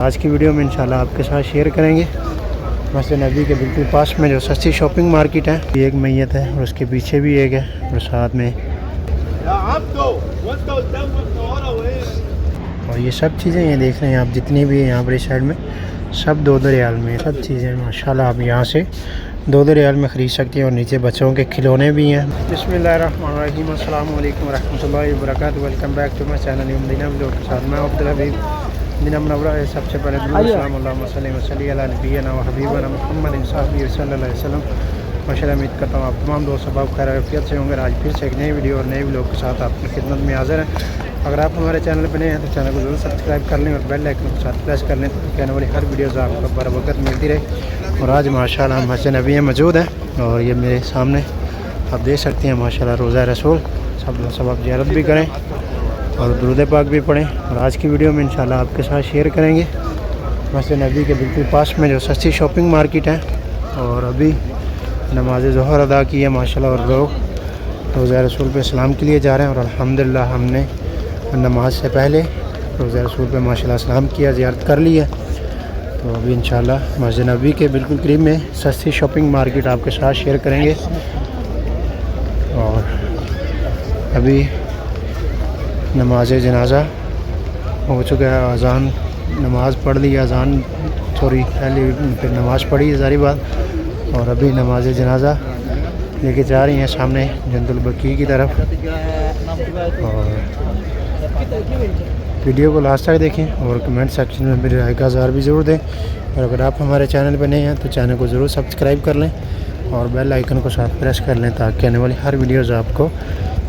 आज की वीडियो में इंशाल्लाह आपके साथ शेयर करेंगे मस्जिद नबी के बिल्कुल पास में जो सस्ती शॉपिंग मार्केट है, ये एक मैयत है और उसके पीछे भी एक है और साथ में और ये सब चीज़ें ये देख रहे हैं आप, जितनी भी है यहाँ पर इस साइड में सब 2-2 रियाल में सब चीज़ें माशाल्लाह आप यहाँ से 2-2 रियाल में ख़रीद सकते हैं। और नीचे बच्चों के खिलौने भी हैं। बिस्मिल्लाहिर्रहमानिर्रहीम, अस्सलामु अलैकुम वरहमतुल्लाहि वबरकातुहू। Welcome back to my channel Madina vlog के साथ मैं अब्दुल हबीब मदीना मुनव्वरा है। सबसे पहले अल्लाहुम्मा सल्ली अला नबीना व हबीबना मुहम्मद सल्लल्लाहु अलैहि वसल्लम। माशाल्लाह उम्मीद करता हूँ आप तमाम दोस्त अब खैर आफियत से होंगे। आज फिर से एक नई वीडियो और नए व्लॉग के साथ आपकी खिदमत में हाज़िर हैं। अगर आप हमारे चैनल पर नए हैं तो चैनल को जरूर सब्सक्राइब कर लें और बेल आइकन के साथ प्रेस कर लें ताकि आने वाली हर वीडियोज़ आपको बर वक्त मिलती रहे। और आज माशाल्लाह हम मस्जिद नबी में मौजूद हैं और ये मेरे सामने आप देख सकते हैं माशाल्लाह रोज़ा रसूल। सब आप ज़ियारत भी करें और दुरूद पाक भी पढ़ें। और आज की वीडियो में इंशाल्लाह आपके साथ शेयर करेंगे मस्जिद नबी के बिल्कुल पास में जो सस्ती शॉपिंग मार्केट है। और अभी नमाज ज़ोहर अदा की है माशाल्लाह और लोग रोज़ा रसूल पे सलाम के लिए जा रहे हैं। और अल्हम्दुलिल्लाह हमने नमाज से पहले रोज़ा रसूल पे माशाल्लाह सलाम किया, ज़ियारत कर ली है। तो अभी इंशाल्लाह मस्जिद नबी के बिल्कुल करीब में सस्ती शॉपिंग मार्केट आपके साथ शेयर करेंगे। और अभी नमाज जनाजा हो चुका है, अज़ान नमाज़ पढ़ ली, अज़ान थोड़ी पहले फिर नमाज़ पढ़ी सारी बात। और अभी नमाज जनाजा लेके जा रही हैं सामने जन्नतुल बकी की तरफ। और वीडियो को लास्ट तक देखें और कमेंट सेक्शन में मेरी राय का इज़हार भी ज़रूर दें। और अगर आप हमारे चैनल पर नए हैं तो चैनल को ज़रूर सब्सक्राइब कर लें और बेल आइकन को साथ प्रेस कर लें ताकि आने वाली हर वीडियोज़ आपको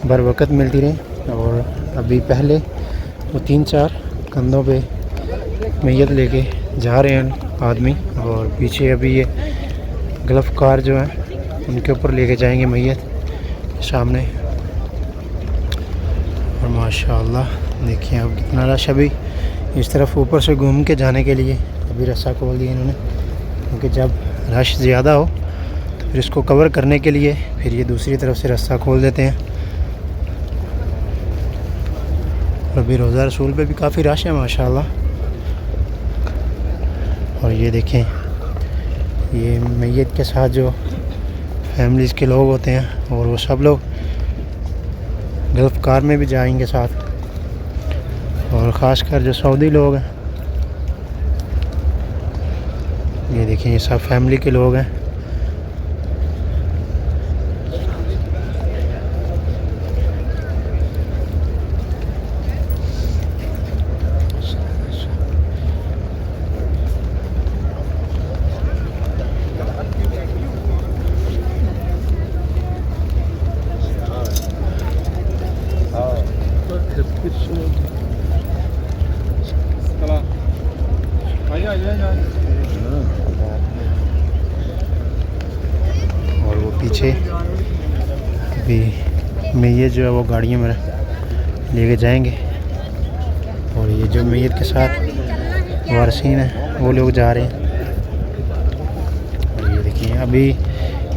बर वक्त मिलती रहे। और अभी पहले वो 3-4 कंधों पे मैयत लेके जा रहे हैं आदमी और पीछे अभी ये गल्फ़ कार जो है उनके ऊपर लेके जाएंगे मैयत सामने। और माशाल्लाह देखिए अब कितना रश अभी इस तरफ ऊपर से घूम के जाने के लिए अभी रास्ता खोल दिया इन्होंने, क्योंकि जब रश ज़्यादा हो तो फिर इसको कवर करने के लिए फिर ये दूसरी तरफ से रास्ता खोल देते हैं। और अभी रोज़ा रसूल पे भी काफ़ी रश है माशाल्लाह। और ये देखें ये मैयत के साथ जो फैमिलीज़ के लोग होते हैं और वो सब लोग गल्फ़ कार में भी जाएंगे साथ। और ख़ासकर जो सऊदी लोग हैं ये देखें ये सब फैमिली के लोग हैं। और वो पीछे अभी मैयत जो है वो गाड़ियों में लेके जाएंगे। और ये जो मैयत के साथ वारसीन है वो लोग जा रहे हैं। और ये देखिए अभी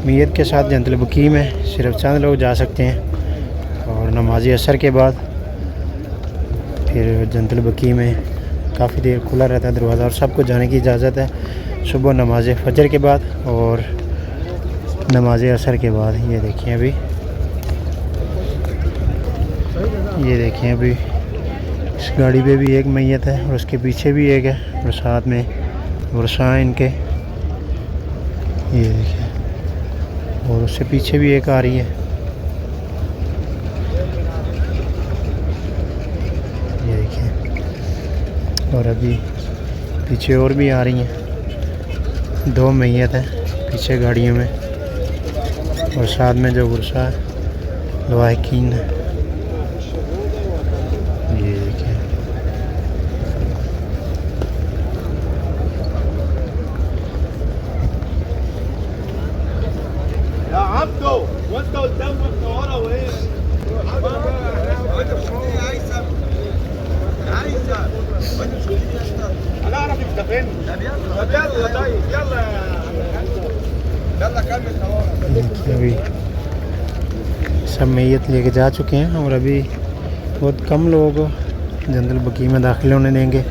मैयत के साथ जन्नतुल बकी में सिर्फ चंद लोग जा सकते हैं। और नमाज असर के बाद फिर जन्नतुल बकी में काफ़ी देर खुला रहता है दरवाज़ा और सबको जाने की इजाज़त है सुबह नमाज फजर के बाद और नमाज असर के बाद। ये देखिए अभी इस गाड़ी पे भी एक मैयत है और उसके पीछे भी एक है और साथ में वर्षा इनके ये देखिए और उससे पीछे भी एक आ रही है। ये देखिए और अभी पीछे और भी आ रही हैं, 2 मैयत हैं पीछे गाड़ियों में और साथ में जो गुरसा लवाहिकीन है। ये देखिए अभी सब मैयत लेके जा चुके हैं और अभी बहुत कम लोग जन्नतुल बकी में दाखिल होने देंगे।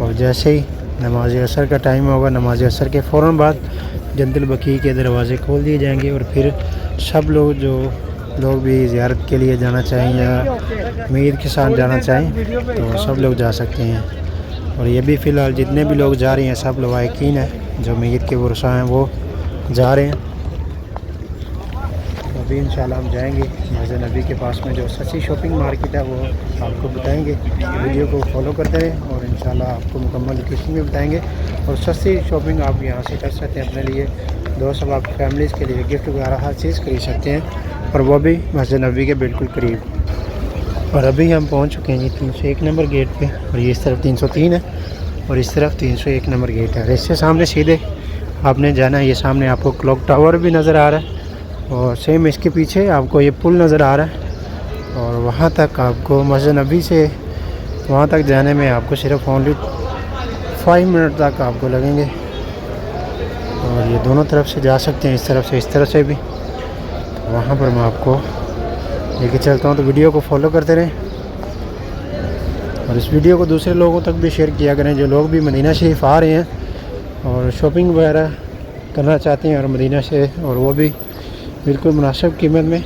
और जैसे ही नमाज असर का टाइम होगा, नमाज असर के फ़ौरन बाद जन्नतुल बकी के दरवाज़े खोल दिए जाएंगे और फिर सब लोग जो लोग भी ज़ियारत के लिए जाना चाहें या मीर के साथ जाना चाहें तो सब लोग जा सकते हैं। और ये भी फ़िलहाल जितने भी लोग जा रहे हैं सब लोग यकीन है जो मीर के वर्षा हैं वो जा रहे हैं। तो अभी इंशाल्लाह हम जाएंगे मस्जिद नबी के पास में जो सच्ची शॉपिंग मार्केट है वो आपको बताएंगे। वीडियो को फॉलो करते रहें और इंशाल्लाह आपको मुकम्मल लोकेशन भी बताएंगे। और सस्ती शॉपिंग आप यहाँ से कर सकते हैं, अपने लिए दोस्त अब आप फैमिलीज़ के लिए गिफ्ट वगैरह हर चीज़ खरीद सकते हैं और वो भी मस्जिद नबी के बिल्कुल करीब। और अभी हम पहुँच चुके हैं जी 301 नंबर गेट पे और ये इस तरफ 303 है और इस तरफ 301 नंबर गेट है। और इससे सामने सीधे आपने जाना है, ये सामने आपको क्लॉक टावर भी नज़र आ रहा है और सेम इसके पीछे आपको ये पुल नज़र आ रहा है। और वहाँ तक आपको मस्जिद नबी से वहाँ तक जाने में आपको सिर्फ ओनली 5 मिनट तक आपको लगेंगे। और ये दोनों तरफ से जा सकते हैं, इस तरफ से भी। तो वहाँ पर मैं आपको लेके चलता हूँ, तो वीडियो को फॉलो करते रहें और इस वीडियो को दूसरे लोगों तक भी शेयर किया करें जो लोग भी मदीना शरीफ आ रहे हैं और शॉपिंग वगैरह करना चाहते हैं और मदीना से, और वो भी बिल्कुल मुनासिब कीमत में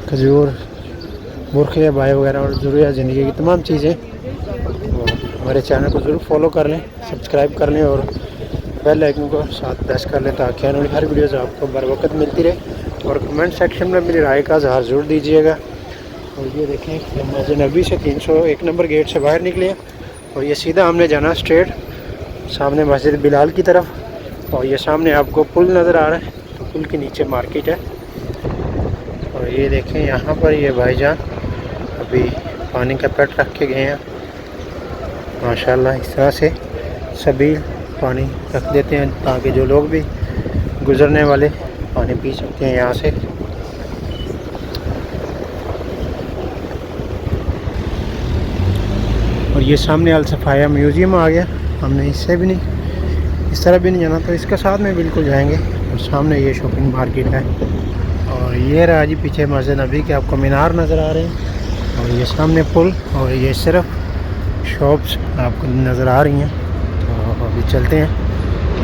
खजूर, बुरखे, बाय वगैरह और ज़रूरियात ज़िंदगी की तमाम चीज़ें। हमारे चैनल को ज़रूर फॉलो कर लें, सब्सक्राइब कर लें और बेल आइकन को साथ प्रेस कर लें ताकि आने वाली हर वीडियोज़ आपको बर वक्त मिलती रहे। और कमेंट सेक्शन में मेरी राय का इज़हार ज़रूर दीजिएगा। और ये देखें मस्जिद नबी से 301 नंबर गेट से बाहर निकले और ये सीधा हमने जाना स्ट्रेट सामने मस्जिद बिलाल की तरफ। और ये सामने आपको पुल नज़र आ रहा है, तो पुल के नीचे मार्केट है। और ये देखें यहाँ पर ये भाईजान अभी पानी का पेट रख के गए हैं माशाल्लाह। इस तरह से सभी पानी रख देते हैं ताकि जो लोग भी गुज़रने वाले पानी पी सकते हैं यहाँ से। और ये सामने अल सफ़ाया म्यूज़ियम आ गया, हमने इससे भी नहीं, इस तरह भी नहीं जाना, तो इसके साथ में बिल्कुल जाएंगे। और सामने ये शॉपिंग मार्केट है और ये रहा जी पीछे मस्जिद नबी के आपको मीनार नज़र आ रहे हैं और ये सामने पुल और ये सिर्फ शॉप्स आपको नज़र आ रही हैं। तो अभी चलते हैं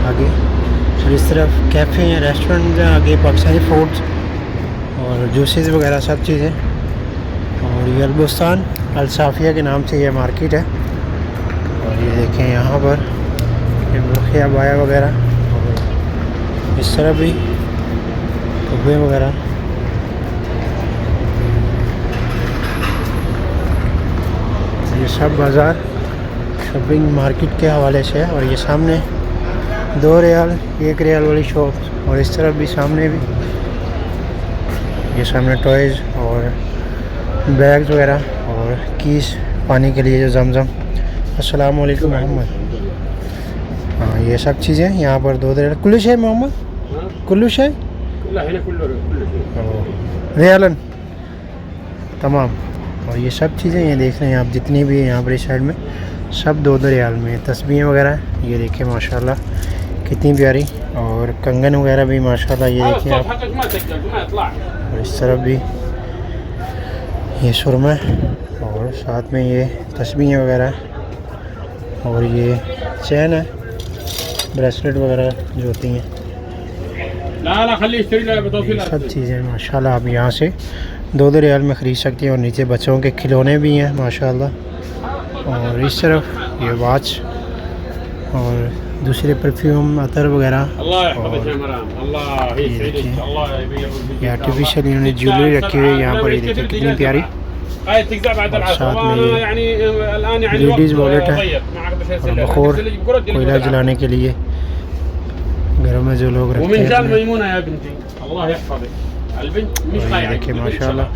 आगे। और इस तरफ कैफ़े हैं, रेस्टोरेंट हैं, आगे पाकिस्तानी फूड्स और जूसेस वगैरह सब चीज़ें। और ये अलबुस्तान अल साफ़िया के नाम से ये मार्केट है। और ये देखें यहाँ पर ये बुरखे बाया वगैरह और इस तरह भी कुब्बे वगैरह। ये सब बाज़ार शॉपिंग मार्केट के हवाले से है। और ये सामने 2 रियाल 1 रियाल वाली शॉप और इस तरफ भी सामने भी ये सामने टॉयज़ और बैग्स वगैरह और कीस पानी के लिए जो ज़मज़म। अस्सलाम वालेकुम मोहम्मद। हाँ ये सब चीज़ें यहाँ पर 2 रियाल कुल्लू है मोहम्मद, कुल्लू है रियालन तमाम। और ये सब चीज़ें ये देख रहे हैं आप जितनी भी यहाँ पर इस साइड में सब 2 रियाल में। तस्बीहें वगैरह ये देखिए माशाल्लाह कितनी प्यारी, और कंगन वगैरह भी माशाल्लाह ये देखिए आप। और इस तरफ भी ये सुरमा और साथ में ये तस्बीहें वगैरह और ये चैन है, ब्रेसलेट वगैरह जो होती हैं, सब चीज़ें माशाल्लाह आप यहाँ से 2 रियाल में ख़रीद सकते हैं। और नीचे बच्चों के खिलौने भी हैं माशाल्लाह। और इस तरफ ये वॉच और दूसरे परफ्यूम अतर वगैरह। और ये आर्टिफिशियल इन्होंने ज्वेलरी रखी हुई है यहाँ पर, ये देखिए कितनी प्यारी। और साथ में ये लेडीज़ वॉलेट है और बखोर कोयला जलाने के लिए घरों में जो लोग रखते हैं। ये देखिए माशाल्लाह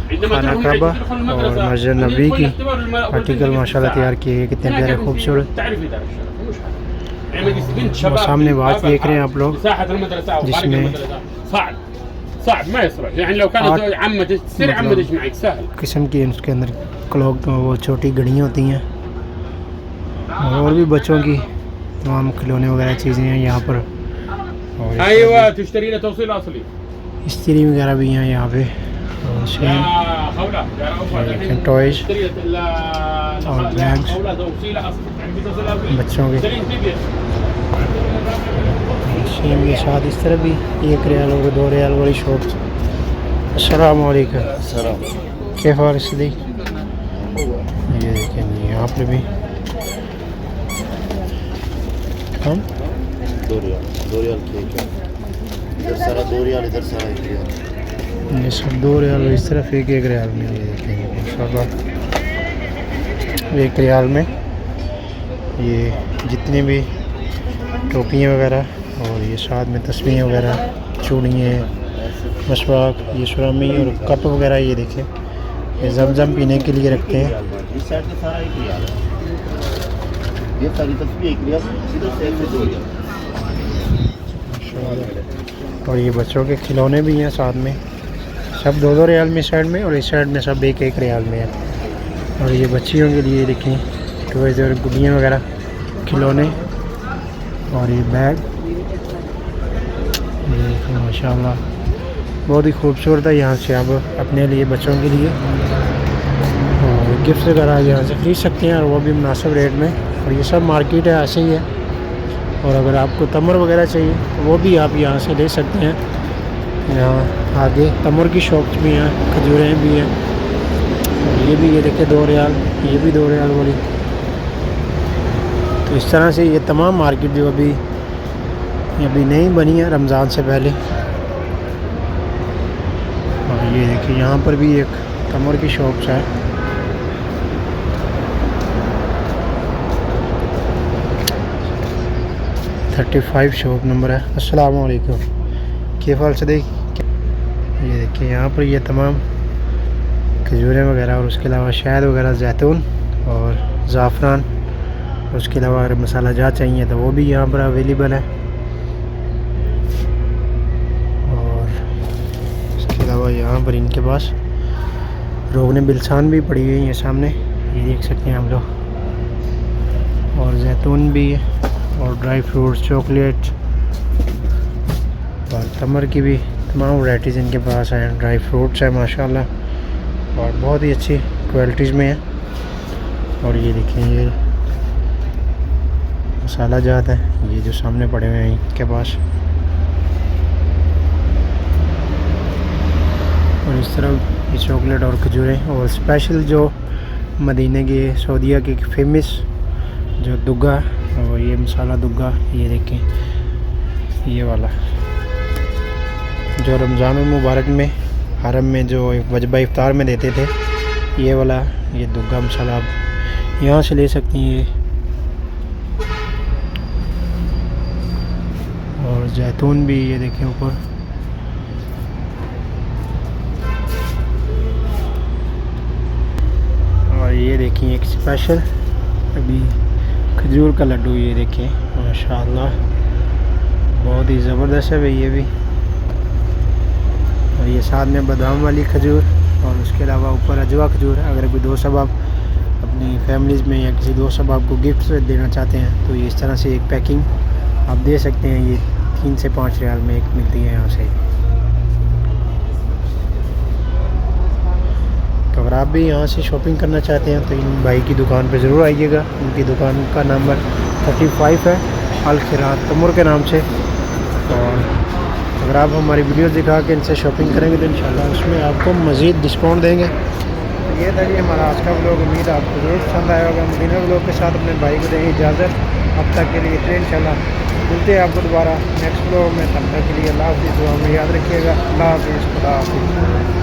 खाना काबा और मस्जिद नबी की आर्टिकल माशाल्लाह तैयार किए गए, कितने प्यारे खूबसूरत। वो सामने वाच देख रहे हैं आप लोग जिसमें किस्म की उसके अंदर क्लॉक वो छोटी घड़ियाँ होती हैं और भी बच्चों की तमाम खिलौने वगैरह चीज़ें हैं यहाँ पर। और इस्त्री वगैरह भी हैं यहाँ पे सेम देखें टॉयज और बैग्स बच्चों के सेम के साथ। इस तरह भी 1 रियाल और 2 रियाल वाली शॉप। अस्सलाम वालेकुम। क्या हाल है? ये देखें यहाँ पर भी हम 2 रियाल केक है, इधर सारा 2 रियाल, इधर सारा 1 रियाल। ये सब 2 रियाल इस तरफ 1 रियाल में। ये देखेंगे माशाल्लाह 1 रियाल में ये जितनी भी टोपियाँ वगैरह और ये साथ में तस्वीरें वगैरह, चूड़ियाँ, मसवाक, ये सुरामी और कप वगैरह। ये देखें ये जमजम पीने के लिए रखते हैं। इस साइड का सारा 1 रियाल है, ये सारी तस्वीर 1 रियाल, इधर से 2 रियाल। और ये बच्चों के खिलौने भी हैं साथ में, सब 2 रियाल में साइड में, और इस साइड में सब 1 रियाल में है। और ये बच्चियों के लिए देखें टॉयज़ और गुड़ियाँ वगैरह, खिलौने और ये बैग। ये देखो माशाल्लाह बहुत ही खूबसूरत है। यहाँ से आप अपने लिए, बच्चों के लिए और गिफ्ट वगैरह यहाँ से ख़रीद सकते हैं, और वो भी मुनासिब रेट में। और ये सब मार्केट है, ऐसे ही है। और अगर आपको तमर वगैरह चाहिए तो वो भी आप यहाँ से ले सकते हैं। यहाँ आगे तमर की शॉप्स भी हैं, खजूरें भी हैं। और ये भी ये देखिए 2 रियाल, ये भी 2 रियाल वाली। तो इस तरह से ये तमाम मार्केट जो अभी नहीं बनी है रमज़ान से पहले। और ये देखिए यहाँ पर भी एक तमर की शॉप्स है। $35 शॉप नंबर है। अस्सलाम वालेकुम। क्या हाल से? ये देखिए यहाँ पर ये तमाम खजूरें वगैरह, और उसके अलावा शहद वगैरह, जैतून और ज़ाफ़रान, और उसके अलावा अगर मसाला जात चाहिए तो वो भी यहाँ पर अवेलेबल है। और उसके अलावा यहाँ पर इनके पास रोगन बिलसान भी पड़ी हुई है सामने, ये देख सकते हैं हम लोग। और जैतून भी है, और ड्राई फ्रूट्स, चॉकलेट और तमर की भी तमाम वैराइटीज़ इनके पास हैं। ड्राई फ्रूट्स है माशाल्लाह, और बहुत ही अच्छी क्वालिटीज़ में है। और ये देखिए ये मसाला जात है, ये जो सामने पड़े हुए हैं इनके पास। और इस तरह ये चॉकलेट और खजूरें, और स्पेशल जो मदीने के, सऊदीया के फेमस जो दुग्गा, और ये मसाला दुग्गा, ये देखें ये वाला जो रमज़ान मुबारक में हरम में जो वजबा इफ्तार में देते थे, ये वाला ये दुग्गा मसाला आप यहाँ से ले सकती हैं। ये और जैतून भी ये देखें ऊपर। और ये देखिए एक स्पेशल अभी खजूर का लड्डू, ये देखें माशाल्लाह बहुत ही ज़बरदस्त है भाई ये भी। और ये साथ में बादाम वाली खजूर, और उसके अलावा ऊपर अजवा खजूर। अगर कोई दोस्त अब आप अपनी फैमिलीज़ में या किसी दोस्त अब आपको गिफ्ट देना चाहते हैं तो ये इस तरह से एक पैकिंग आप दे सकते हैं। ये 3 से 5 रियाल में एक मिलती है यहाँ से। तो अगर आप भी यहाँ से शॉपिंग करना चाहते हैं तो इन भाई की दुकान पर ज़रूर आइएगा। उनकी दुकान का नंबर 35 है, अल खिरात तमर के नाम से। और अगर आप हमारी वीडियो दिखा के इनसे शॉपिंग करेंगे तो इंशाल्लाह उसमें आपको मज़ीद डिस्काउंट देंगे। तो ये था जी हमारा आज का व्लॉग। उम्मीद आपको ज़रूर पसंद आया होगा। मदीना व्लॉग के साथ अपने भाई को देंगे इजाज़त। अब तक के लिए फिर इंशाल्लाह मिलते हैं आपको दोबारा नेक्स्ट व्लॉग में। तब तक के लिए अल्लाह हाफ़िज़। दुआ में याद रखिएगा। अल्लाह हाफ़िज़। खुदा हाफ़िज़।